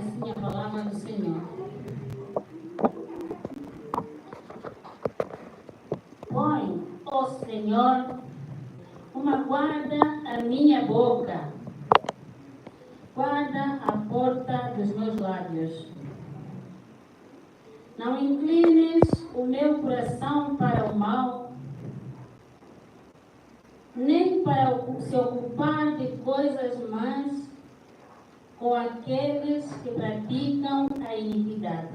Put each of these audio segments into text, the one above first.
assim a palavra do Senhor. Põe, ó Senhor, uma guarda à minha boca, guarda a porta dos meus lábios. Não inclines o meu coração para o mal, nem para se ocupar de coisas más com aqueles que praticam a iniquidade,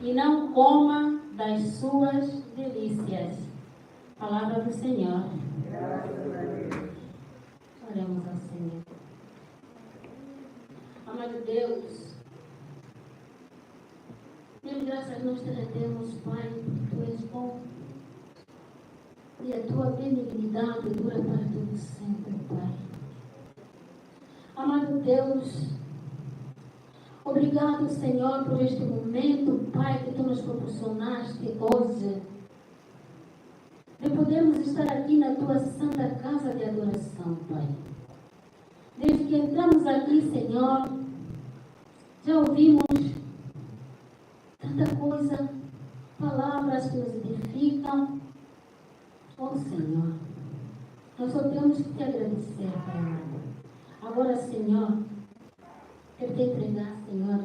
e não coma das suas delícias. Palavra do Senhor. Graças a Deus. Oremos ao Senhor. Amado Deus, mil graças nós te rendemos, Pai, Tu és bom, e a Tua benignidade dura para todo sempre, Pai. Amado Deus, obrigado, Senhor, por este momento, Pai, que Tu nos proporcionaste hoje, de podermos estar aqui na Tua santa casa de adoração, Pai. Desde que entramos aqui, Senhor, já ouvimos tanta coisa, palavras que nos edificam. Oh, Senhor, nós só temos que te agradecer, Pai amado. Agora, Senhor, quero te entregar, Senhor,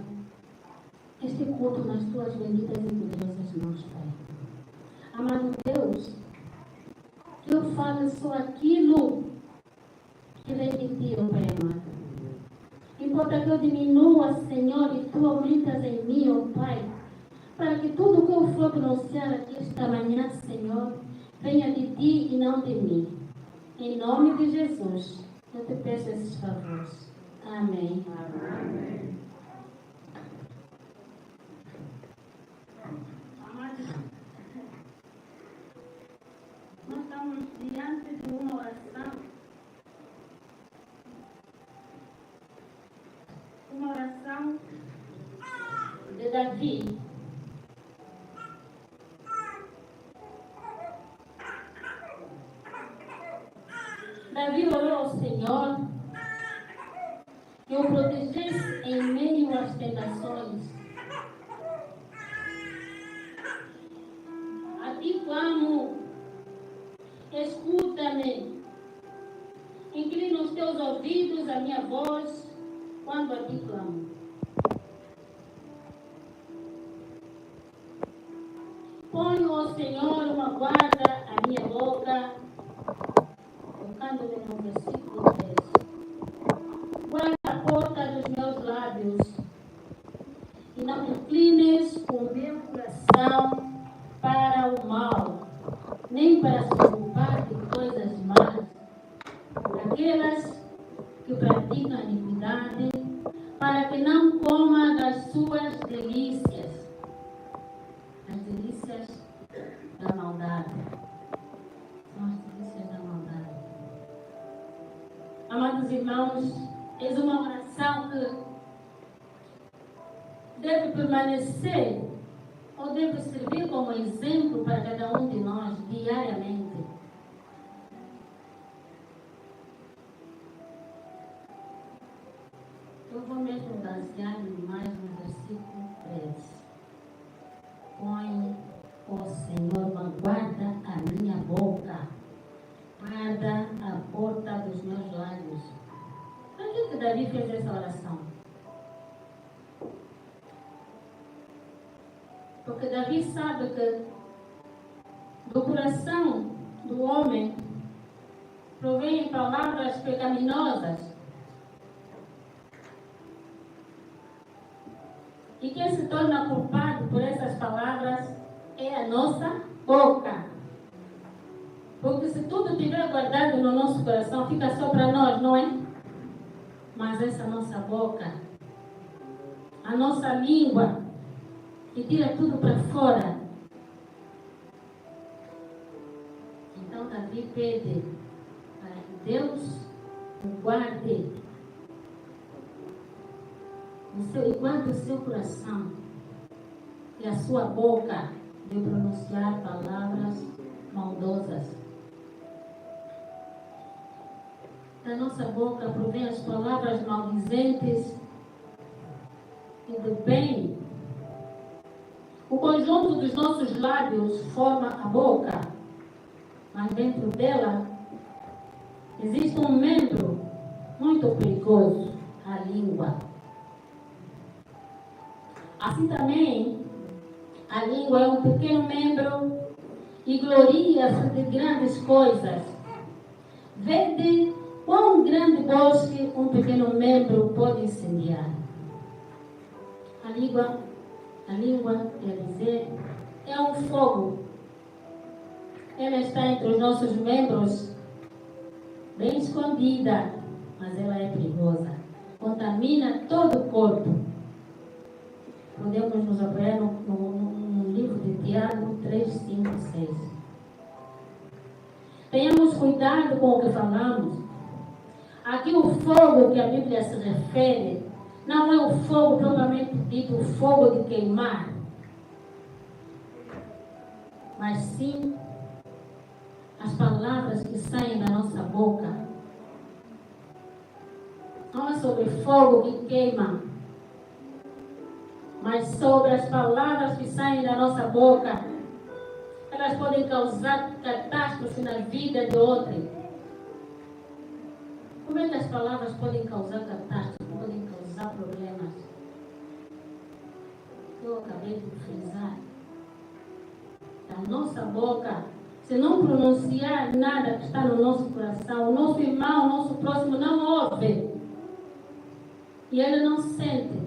este culto nas Tuas benditas e poderosas mãos, Pai. Amado Deus, que eu fale só aquilo que vem de Ti, oh Pai amado. Importa que eu diminua, Senhor, e Tu aumentas em mim, ó Pai, para que tudo que eu for pronunciar aqui esta manhã, Senhor, venha de Ti e não de mim. Em nome de Jesus, eu te peço esses favores. Amém. Amém. Amados, nós estamos diante de uma oração. Uma oração de Davi. Davi orou ao Senhor que o protegesse em meio às tentações. A Ti clamo, escuta-me, inclina os Teus ouvidos à minha voz quando a Ti clamo. Põe, ó Senhor, uma guarda à minha boca, tocando-me no versículo 3. Guarda a porta dos meus lábios, e não inclines o meu coração para o mal, nem para se ocupar de coisas más, aquelas que praticam a iniquidade, para que não coma das suas delícias, as delícias da maldade. São as delícias da maldade. Amados irmãos, é uma oração que deve permanecer ou deve servir como exemplo para cada um de nós diariamente. Eu vou mesmo basear-me mais no versículo 3. Põe, ó Senhor, uma guarda a minha boca, guarda a porta dos meus lábios. Para que Davi fez essa oração? Porque Davi sabe que do coração do homem provém palavras pecaminosas. E quem se torna culpado por essas palavras é a nossa boca. Porque se tudo estiver guardado no nosso coração, fica só para nós, não é? Mas essa nossa boca, a nossa língua, que tira tudo para fora. Então Davi pede para que Deus o guarde. E guarde o seu coração e a sua boca de pronunciar palavras maldosas. Da nossa boca provém as palavras maldizentes, e de bem. O conjunto dos nossos lábios forma a boca, mas dentro dela existe um membro muito perigoso, a língua. Assim também, a língua é um pequeno membro e gloria-se de grandes coisas. Vede quão grande bosque um pequeno membro pode incendiar. A língua, quer dizer, é um fogo. Ela está entre os nossos membros, bem escondida, mas ela é perigosa. Contamina todo o corpo. Podemos nos apoiar no livro de Tiago 3, 5 e 6. Tenhamos cuidado com o que falamos. Aqui o fogo que a Bíblia se refere não é o fogo propriamente dito, o fogo de queimar, mas sim as palavras que saem da nossa boca. Não é sobre fogo que queima, mas sobre as palavras que saem da nossa boca. Elas podem causar catástrofe na vida de outrem. Como é que as palavras podem causar catástrofe, podem causar problemas? Eu acabei de frisar. Da nossa boca, se não pronunciar nada que está no nosso coração, o nosso irmão, o nosso próximo não ouve. E ele não sente.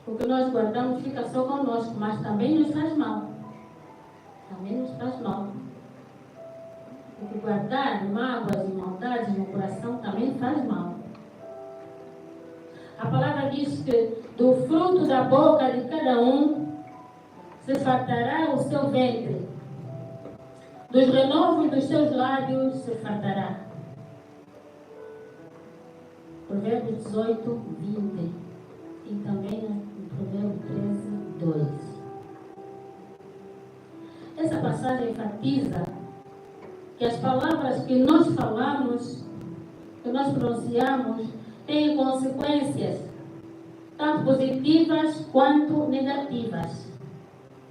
O que nós guardamos fica só conosco, mas também nos faz mal. Também nos faz mal. Porque guardar mágoas e maldades no coração também faz mal. A palavra diz que do fruto da boca de cada um se fartará o seu ventre. Dos renovos dos seus lábios se fartará. Provérbios 18, 20. E também no Provérbio 13, 2. Essa passagem enfatiza que as palavras que nós falamos, que nós pronunciamos, têm consequências, tanto positivas quanto negativas.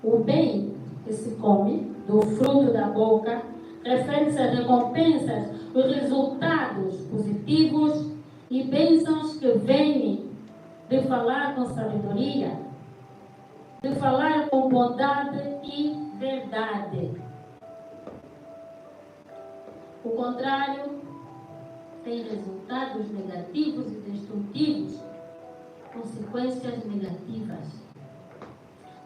O bem que se come do fruto da boca refere-se às recompensas, os resultados positivos e bênçãos que vêm de falar com sabedoria, de falar com bondade e verdade. O contrário tem resultados negativos e destrutivos, consequências negativas.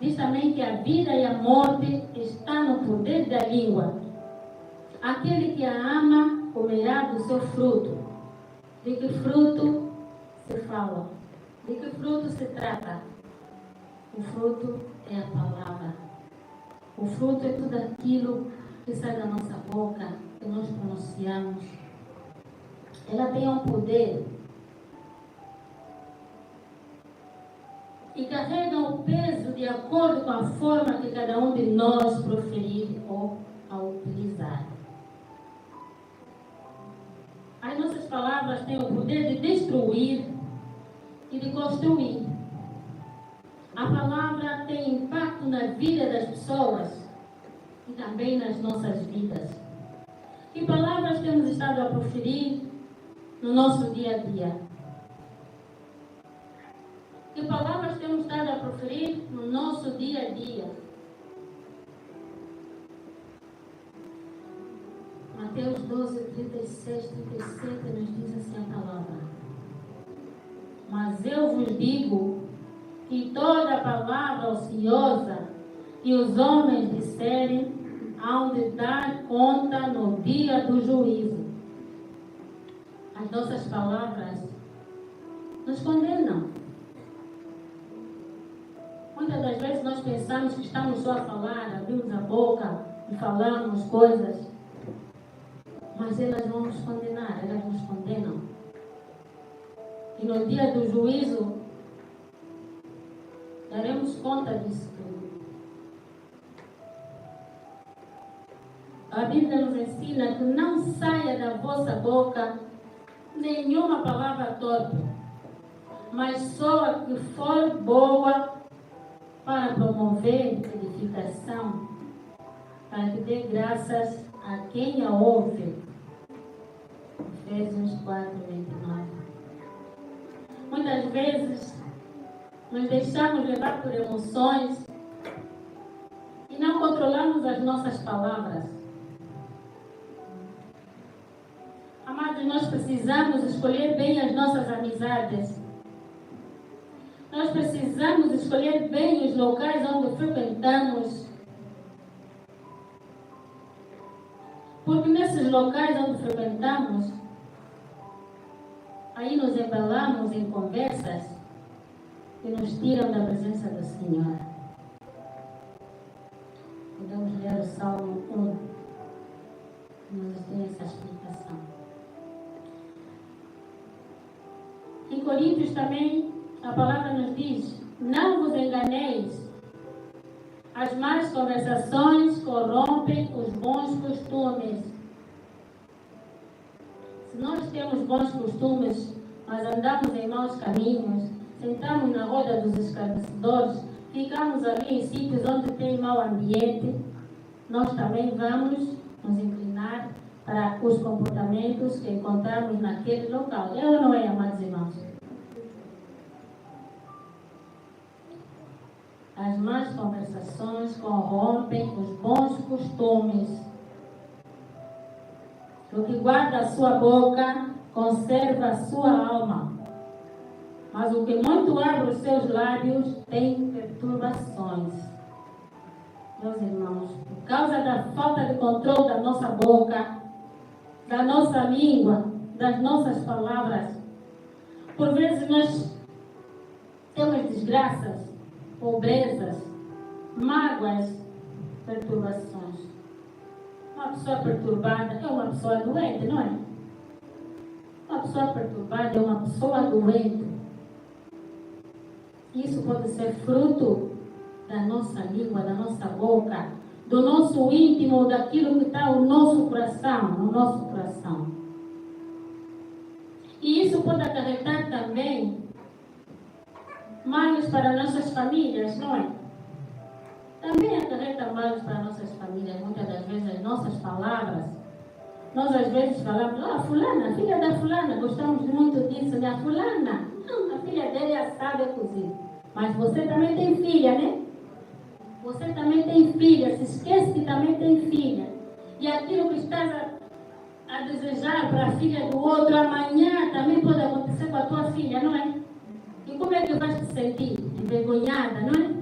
Diz também que a vida e a morte está no poder da língua. Aquele que a ama comerá do seu fruto. De que fruto se fala? De que fruto se trata? O fruto é a palavra. O fruto é tudo aquilo que sai da nossa boca, que nós pronunciamos. Ela tem um poder e carrega o peso de acordo com a forma que cada um de nós proferir ou a utilizar. As nossas palavras têm o poder de destruir e de construir. A palavra tem impacto na vida das pessoas e também nas nossas vidas. Que palavras temos estado a proferir no nosso dia a dia? Que palavras temos estado a proferir no nosso dia a dia? Mateus 12, 36, 37 nos diz assim a palavra: mas eu vos digo que toda palavra ociosa que os homens disserem hão de dar conta no dia do juízo. As nossas palavras nos condenam. Muitas das vezes nós pensamos que estamos só a falar, abrimos a boca e falamos coisas, mas elas vão nos condenar, elas nos condenam. E no dia do juízo, daremos conta disso tudo. A Bíblia nos ensina que não saia da vossa boca nenhuma palavra torpe, mas só a que for boa para promover edificação, para que dê graças a quem a ouve. Efésios 4, 29. Muitas vezes nos deixamos levar por emoções e não controlamos as nossas palavras. Amados, nós precisamos escolher bem as nossas amizades. Nós precisamos escolher bem os locais onde frequentamos. Porque nesses locais onde frequentamos, aí nos embalamos em conversas que nos tiram da presença do Senhor. Podemos ler o Salmo 1, que nos tem essa explicação. Em Coríntios também, a palavra nos diz: não vos enganeis, as más conversações corrompem os bons costumes. Se nós temos bons costumes, mas andamos em maus caminhos, sentamos na roda dos escarnecedores, ficamos ali em sítios onde tem mau ambiente, nós também vamos nos inclinar para os comportamentos que encontramos naquele local. É ou não é, amados irmãos? As más conversações corrompem os bons costumes. O que guarda a sua boca conserva a sua alma. Mas o que muito abre os seus lábios tem perturbações. Meus irmãos, por causa da falta de controle da nossa boca, da nossa língua, das nossas palavras, por vezes nós temos desgraças, pobrezas, mágoas, perturbações. Uma pessoa perturbada é uma pessoa doente, não é? Uma pessoa perturbada é uma pessoa doente. Isso pode ser fruto da nossa língua, da nossa boca, do nosso íntimo, daquilo que está no nosso coração, E isso pode acarretar também males para nossas famílias, não é? Também acarreta males para nossas famílias. Muitas das vezes as nossas palavras, nós às vezes falamos: fulana, filha da fulana, gostamos muito disso, né? Fulana, não, a filha dele já sabe cozinhar. Mas você também tem filha, né? Você também tem filha, se esquece que também tem filha. E aquilo que estás a desejar para a filha do outro, amanhã também pode acontecer com a tua filha, não é? E como é que vais te sentir? Envergonhada, não é?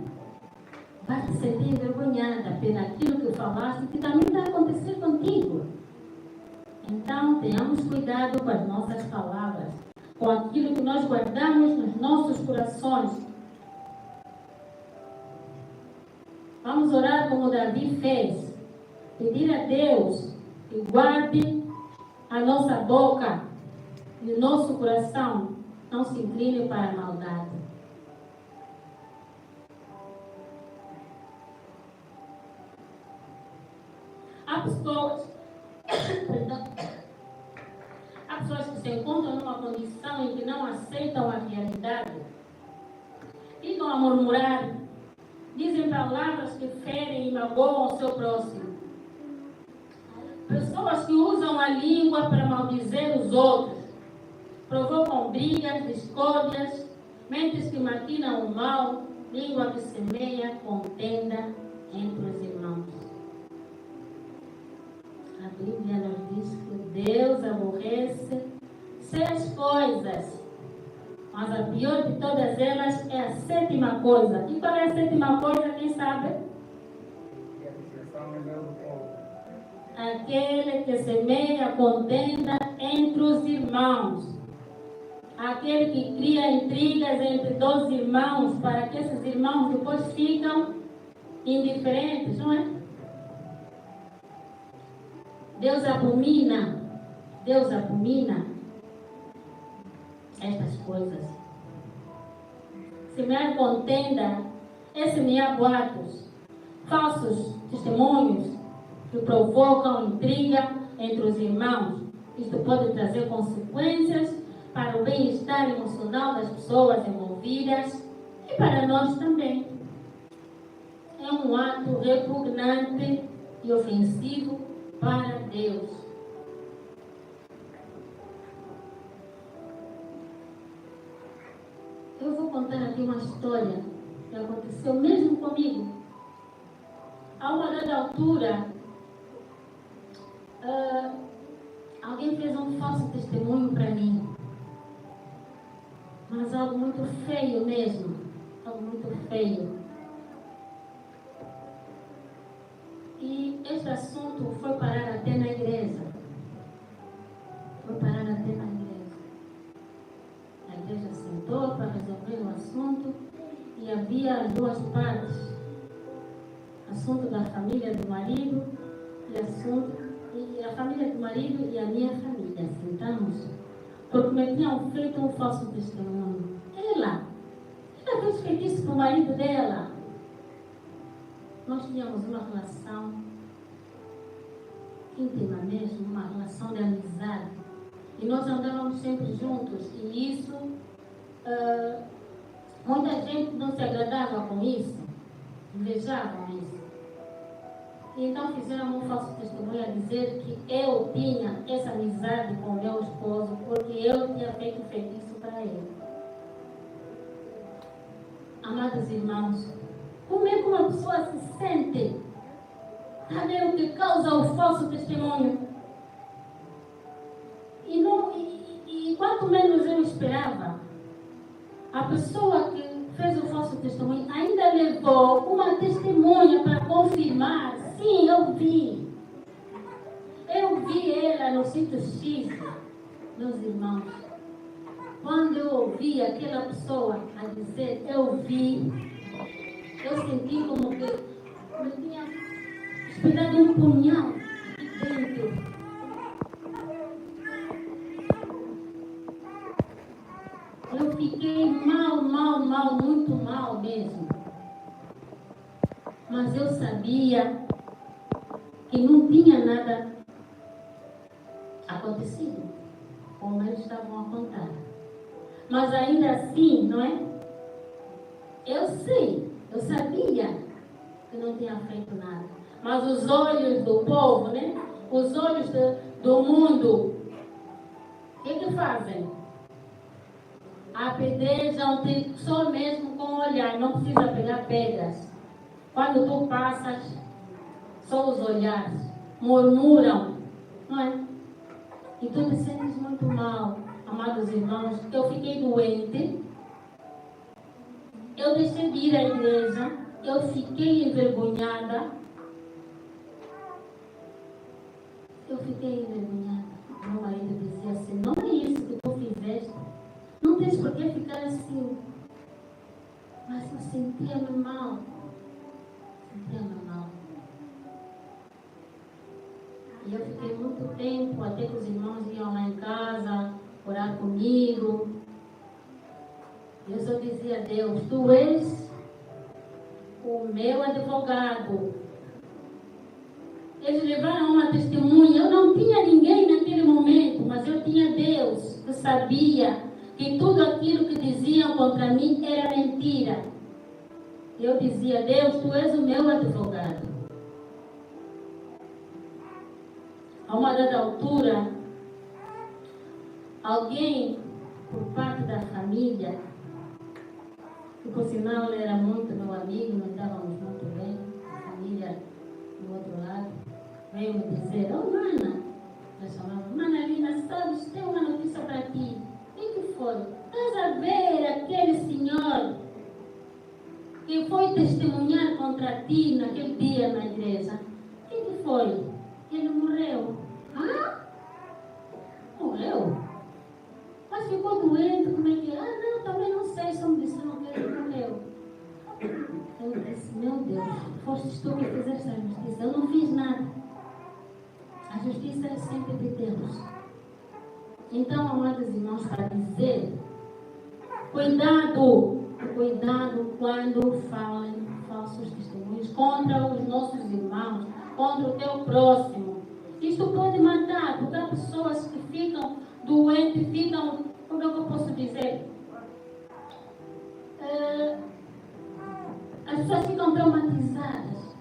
Vais te sentir envergonhada pelo aquilo que falaste, que também vai acontecer contigo. Então, tenhamos cuidado com as nossas palavras, com aquilo que nós guardamos nos nossos corações. Vamos orar como Davi fez. Pedir a Deus que guarde a nossa boca e o nosso coração não se incline para a maldade. Há pessoas que se encontram numa condição em que não aceitam a realidade, ficam a murmurar, dizem palavras que ferem e magoam o seu próximo. Pessoas que usam a língua para maldizer os outros, provocam brigas, discórdias, mentes que maquinam o mal, língua que semeia contenda entre os irmãos. A Bíblia nos diz que Deus aborrece 6 coisas, mas a pior de todas elas é a 7ª coisa. E qual é a 7ª coisa, quem sabe? Aquele que semeia contenda entre os irmãos. Aquele que cria intrigas entre 2 irmãos, para que esses irmãos depois ficam indiferentes, não é? Deus abomina estas coisas. Semear contenda é semear boatos, falsos testemunhos que provocam intriga entre os irmãos. Isto pode trazer consequências bem-estar emocional das pessoas envolvidas e para nós também. É um ato repugnante e ofensivo para Deus. Eu vou contar aqui uma história que aconteceu mesmo comigo. A uma dada altura, alguém fez um falso testemunho para mim. Mas algo muito feio mesmo. Algo muito feio. E este assunto foi parar até na igreja. Foi parar até na igreja. A igreja sentou para resolver o assunto e havia as duas partes. Assunto da família do marido e a família do marido e a minha família. Sentamos porque me tinham feito um falso testemunho. Ela fez feitiço para o marido dela. Nós tínhamos uma relação íntima mesmo, uma relação de amizade. E nós andávamos sempre juntos. E isso, muita gente não se agradava com isso, invejavam isso. E então fizeram um falso testemunho a dizer que eu tinha essa amizade com o meu esposo porque eu tinha feito feitiço para ele. Amados irmãos, como é que uma pessoa se sente? A ver o que causa o falso testemunho? E quanto menos eu esperava, a pessoa que fez o falso testemunho ainda levou uma testemunha para confirmar. Sim, eu vi. Eu vi ela no sítio X. Meus irmãos, quando eu ouvi aquela pessoa a dizer eu vi, eu senti como que me tinha espetado um punhal dentro. Eu fiquei mal, muito mal mesmo. Mas eu sabia que não tinha nada acontecido, como eles estavam a contar. Mas ainda assim, não é? Eu sabia que não tinha feito nada. Mas os olhos do povo, né? Os olhos do mundo, o que fazem? Apedrejam só mesmo com o olhar, não precisa pegar pedras. Quando tu passas, só os olhares murmuram, não é? E tu te sentes muito mal, amados irmãos. Eu fiquei doente, eu deixei de ir à igreja, eu fiquei envergonhada. Meu marido dizia assim, não é isso que tu fizeste, não tens por que ficar assim. Mas eu sentia-me mal. E eu fiquei muito tempo, até que os irmãos iam lá em casa, orar comigo. E eu só dizia a Deus, tu és o meu advogado. Eles levaram uma testemunha, eu não tinha ninguém naquele momento, mas eu tinha Deus, que sabia que tudo aquilo que diziam contra mim era mentira. Eu dizia, Deus, tu és o meu advogado. A uma dada altura, alguém, por parte da família, que por sinal ele era muito meu amigo, nós estávamos muito bem, a família do outro lado, veio me dizer, mana, nós chamávamos, mana Lina, sabes, tem uma notícia para ti. O que foi? Estás a ver aquele senhor que foi testemunhar contra ti naquele dia na igreja? O que foi? Ele morreu. Morreu? Mas ficou doente, como é que é? Não, também não sei, só me disseram que ele morreu. Eu disse, meu Deus, foste tu que fizeste a justiça. Eu não fiz nada. A justiça é sempre de Deus. Então, amados irmãos, para dizer, cuidado quando falem falsos testemunhos contra os nossos irmãos, contra o teu próximo. Isto pode matar, porque há pessoas que ficam doentes, como é que eu posso dizer? dizer, as pessoas ficam traumatizadas.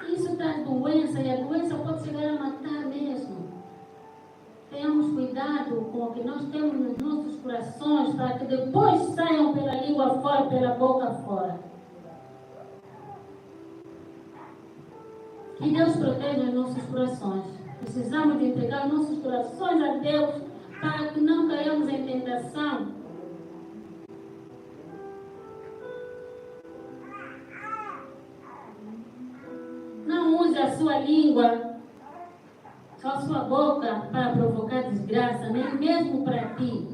Isso traz doença e a doença pode chegar a matar mesmo. Tenhamos cuidado com o que nós temos nos nossos corações para que depois saiam pela língua fora, pela boca fora. Que Deus proteja os nossos corações. Precisamos de entregar os nossos corações a Deus para que não caiamos em tentação. Não use a sua língua, a sua boca para provocar desgraça, nem mesmo para ti.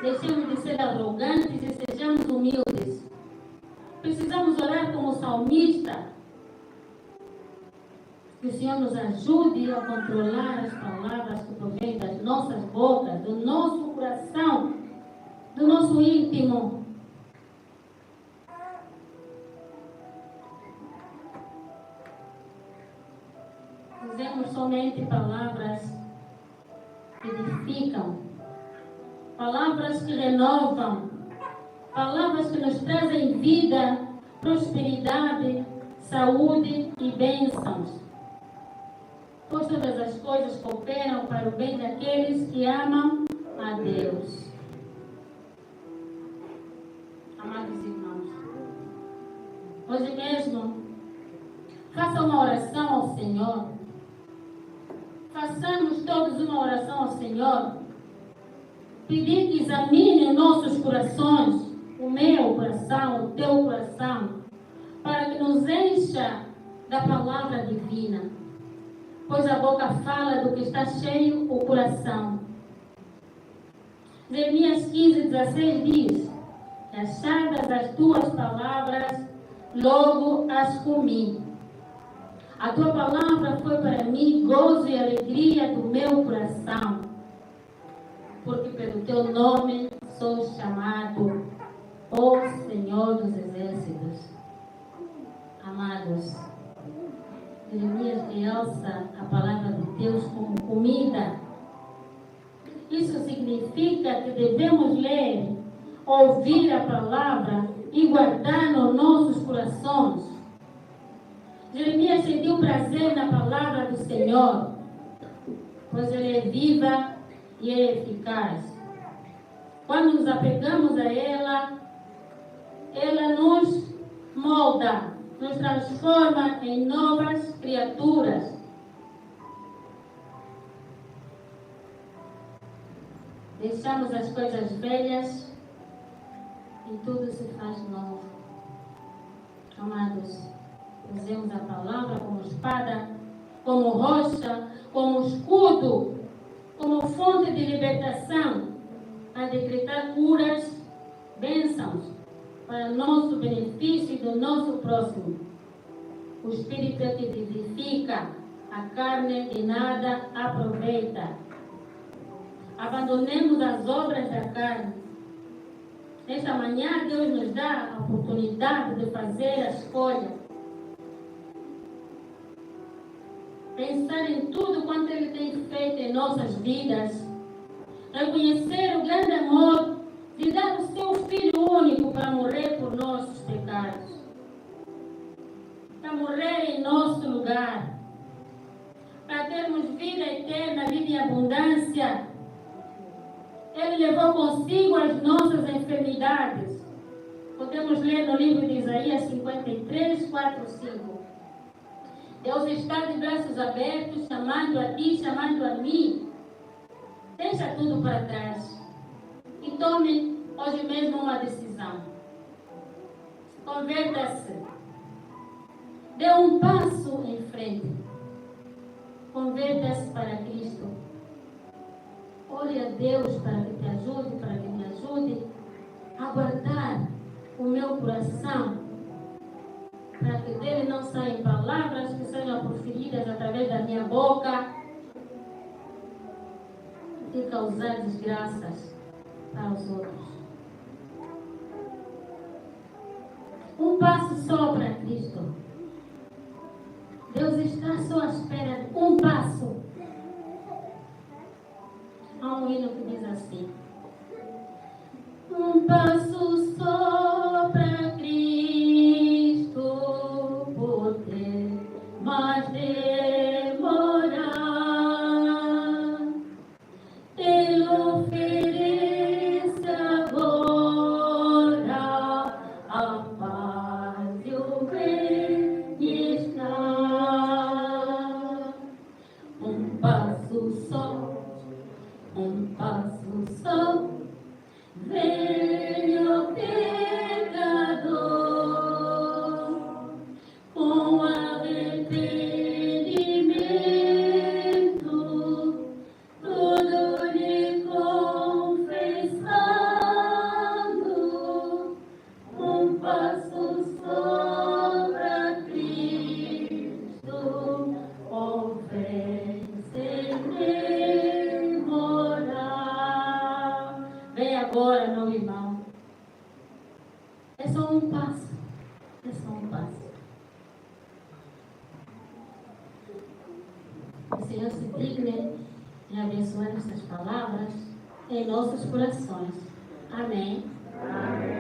Deixemos de ser arrogantes e sejamos humildes. Precisamos orar como salmista. Que o Senhor nos ajude a controlar as palavras que provêm das nossas bocas, do nosso coração, do nosso íntimo. Usemos somente palavras que edificam, palavras que renovam, palavras que nos trazem vida, prosperidade, saúde e bênçãos. Pois todas as coisas cooperam para o bem daqueles que amam a Deus. Amados irmãos, hoje mesmo, faça uma oração ao Senhor. Façamos todos uma oração ao Senhor. Pedir que examine nossos corações, o meu coração, o teu coração, para que nos encha da palavra divina. Pois a boca fala do que está cheio o coração. Jeremias 15:16 diz: achadas as tuas palavras, logo as comi. A tua palavra foi para mim gozo e alegria do meu coração, porque pelo teu nome sou chamado, ó Senhor dos Exércitos. Amados, Jeremias realça a palavra de Deus como comida. Isso significa que devemos ler, ouvir a palavra e guardar nos nossos corações. Jeremias sentiu prazer na palavra do Senhor, pois ela é viva e é eficaz. Quando nos apegamos a ela, ela nos molda, nos transforma em novas criaturas. Deixamos as coisas velhas e tudo se faz novo. Amados, usemos a palavra como espada, como rocha, como escudo, como fonte de libertação, a decretar curas, bênçãos, para nosso benefício e do nosso próximo. O Espírito é que vivifica, a carne de nada aproveita. Abandonemos as obras da carne. Esta manhã Deus nos dá a oportunidade de fazer a escolha. Pensar em tudo quanto Ele tem feito em nossas vidas. Reconhecer o grande amor de dar o seu Filho único para morrer por nossos pecados. Para morrer em nosso lugar. Para termos vida eterna, vida em abundância. Ele levou consigo as nossas enfermidades. Podemos ler no livro de Isaías 53, 4, 5. Deus está de braços abertos, chamando a ti, chamando a mim. Deixa tudo para trás. E tome hoje mesmo uma decisão. Converta-se. Dê um passo em frente. Converta-se para Cristo. Ore a Deus para que te ajude, para que me ajude a guardar o meu coração, para que dele não saiam palavras que sejam proferidas através da minha boca e causar desgraças para os outros. Um passo só para Cristo. Deus está só à espera de um passo. Há um hino que diz assim: um passo só para Cristo poder, mas demorar. Ele oferece agora a paz e o bem-estar. Um passo só, um passo só. Venha, pecador, com arrependimento, tudo lhe confessando, um passo só para Cristo, oferece demorar. Vem agora, meu irmão. É só um passo. É só um passo. O Senhor se digne em abençoar essas palavras em nossos corações. Amém. Amém.